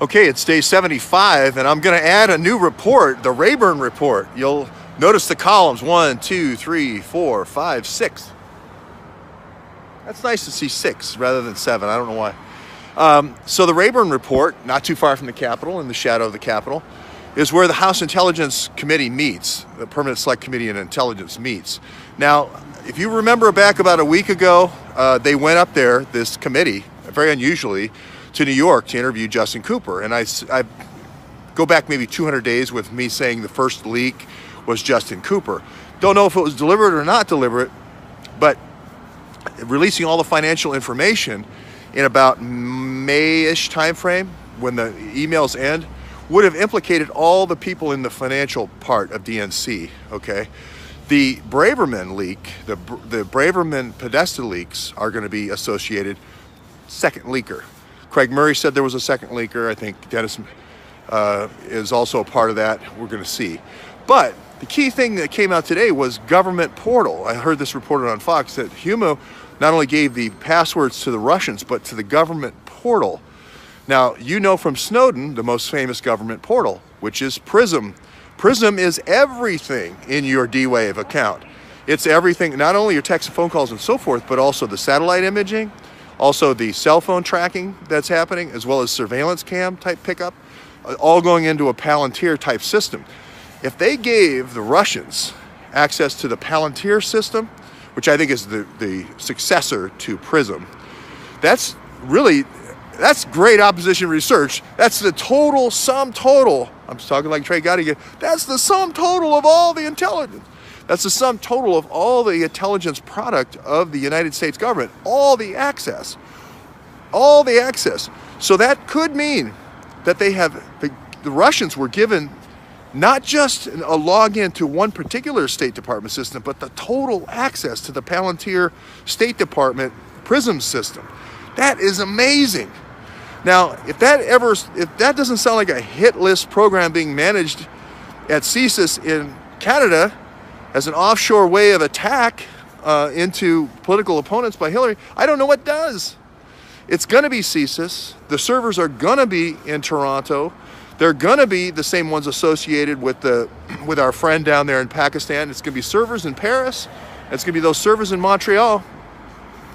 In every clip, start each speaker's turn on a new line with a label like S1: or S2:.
S1: Okay, it's day 75, and I'm going to add a new report, the Rayburn report. You'll notice the columns 1, 2, 3, 4, 5, 6. That's nice to see 6 rather than 7. I don't know why. So the Rayburn report, not too far from the Capitol, in the shadow of the Capitol, is where the House Intelligence Committee meets. The Permanent Select Committee on Intelligence meets. Now, if you remember back about a week ago, they went up there, this committee, very unusually, to New York to interview Justin Cooper. And I go back maybe 200 days with me saying the first leak was Justin Cooper. Don't know if it was deliberate or not deliberate, but releasing all the financial information in about May-ish timeframe, when the emails end, would have implicated all the people in the financial part of DNC, okay? The Braverman leak, the Braverman Podesta leaks are going to be associated, second leaker. Craig Murray said there was a second leaker. I think Dennis is also a part of that. We're going to see. But the key thing that came out today was government portal. I heard this reported on Fox that Huma not only gave the passwords to the Russians, but to the government portal. Now, you know from Snowden, the most famous government portal, which is PRISM. PRISM is everything in your D-Wave account. It's everything, not only your text and phone calls and so forth, but also the satellite imaging, also the cell phone tracking that's happening, as well as surveillance cam type pickup, all going into a Palantir type system. If they gave the Russians access to the Palantir system, which I think is the successor to PRISM, that's great opposition research. That's the total, sum total. I'm talking like Trey Gotti again. That's the sum total of all the intelligence. That's the sum total of all the intelligence product of the United States government. All the access. All the access. So that could mean that they have, the Russians were given not just a login to one particular State Department system, but the total access to the Palantir State Department PRISM system. That is amazing. Now, if that doesn't sound like a hit list program being managed at CSIS in Canada as an offshore way of attack into political opponents by Hillary, I don't know what does. It's going to be CSIS. The servers are going to be in Toronto. They're going to be the same ones associated with our friend down there in Pakistan. It's going to be servers in Paris. It's going to be those servers in Montreal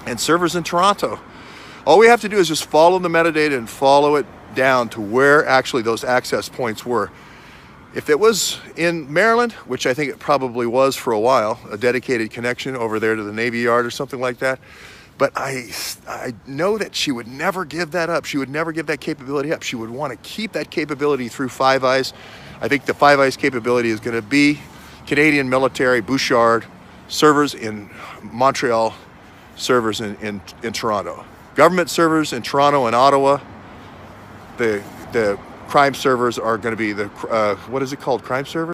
S1: and servers in Toronto. All we have to do is just follow the metadata and follow it down to where actually those access points were. If it was in Maryland, which I think it probably was for a while, a dedicated connection over there to the Navy Yard or something like that, but I know that she would never give that up. She would never give that capability up. She would want to keep that capability through Five Eyes. I think the Five Eyes capability is going to be Canadian military, Bouchard, servers in Montreal, servers in Toronto. Government servers in Toronto and Ottawa. The crime servers are going to be what is it called? Crime servers?